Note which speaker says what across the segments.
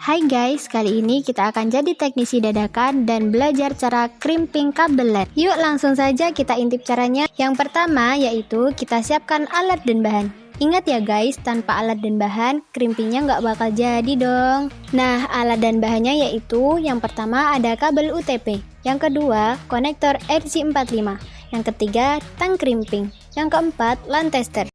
Speaker 1: Hai guys, kali ini kita akan jadi teknisi dadakan dan belajar cara crimping kabel LED. Yuk langsung saja kita intip caranya. Yang pertama yaitu kita siapkan alat dan bahan. Ingat ya guys, tanpa alat dan bahan, crimpingnya nggak bakal jadi dong. Nah, alat dan bahannya yaitu yang pertama ada kabel UTP, yang kedua konektor RJ45, yang ketiga tang crimping, yang keempat LAN tester.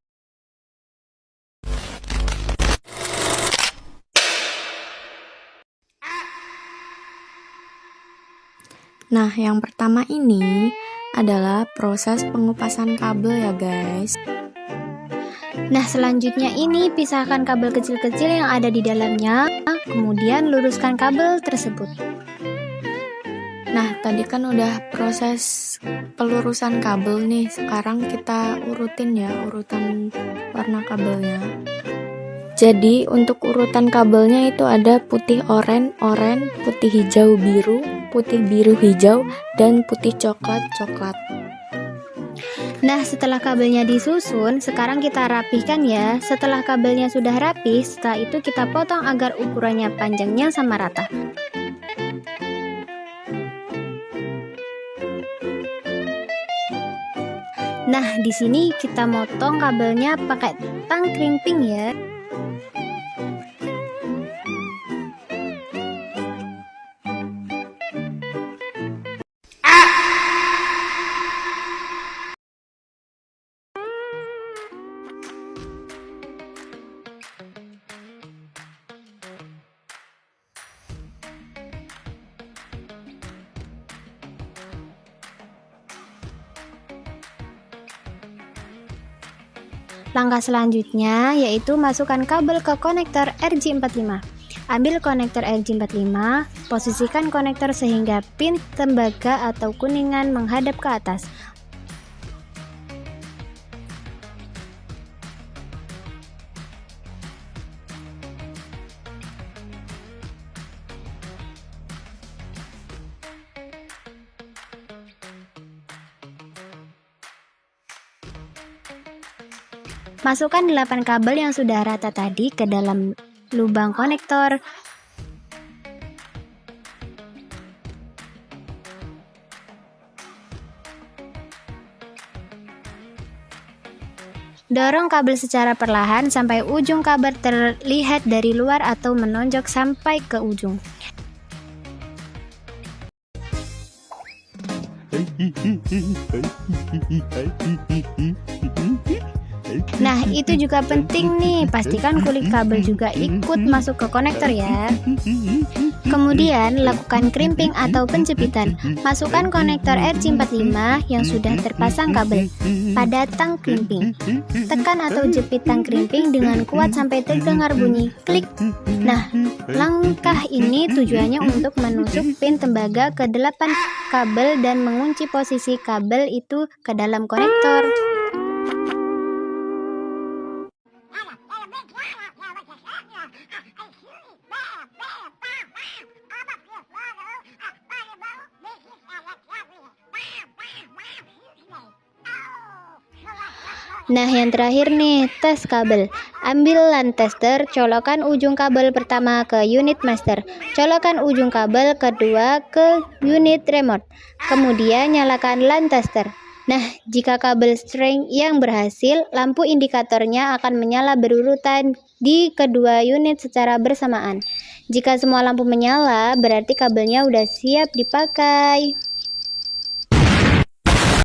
Speaker 2: Nah, yang pertama ini adalah proses pengupasan kabel ya guys.
Speaker 1: Nah, selanjutnya ini pisahkan kabel kecil-kecil yang ada di dalamnya, kemudian luruskan kabel tersebut.
Speaker 2: Nah, tadi kan udah proses pelurusan kabel nih, sekarang kita urutin ya urutan warna kabelnya. Jadi untuk urutan kabelnya itu ada putih oranye, putih hijau biru, putih biru hijau, dan putih coklat.
Speaker 1: Nah, setelah kabelnya disusun, sekarang kita rapihkan ya. Setelah kabelnya sudah rapi, setelah itu kita potong agar ukurannya panjangnya sama rata. Nah, di sini kita motong kabelnya pakai tang crimping ya. Langkah selanjutnya yaitu masukkan kabel ke konektor RJ45. Ambil konektor RJ45, posisikan konektor sehingga pin tembaga atau kuningan menghadap ke atas. Masukkan 8 kabel yang sudah rata tadi ke dalam lubang konektor. Dorong kabel secara perlahan sampai ujung kabel terlihat dari luar atau menonjok sampai ke ujung. Nah, itu juga penting nih, pastikan kulit kabel juga ikut masuk ke konektor ya. Kemudian, lakukan crimping atau penjepitan. Masukkan konektor RJ45 yang sudah terpasang kabel pada tang crimping. Tekan atau jepit tang crimping dengan kuat sampai terdengar bunyi klik. Nah, langkah ini tujuannya untuk menusuk pin tembaga ke 8 kabel dan mengunci posisi kabel itu ke dalam konektor. Nah, yang terakhir nih, tes kabel. Ambil LAN tester, colokkan ujung kabel pertama ke unit master. Colokkan ujung kabel kedua ke unit remote. Kemudian nyalakan LAN tester. Nah, jika kabel string yang berhasil, lampu indikatornya akan menyala berurutan di kedua unit secara bersamaan. Jika semua lampu menyala, berarti kabelnya udah siap dipakai.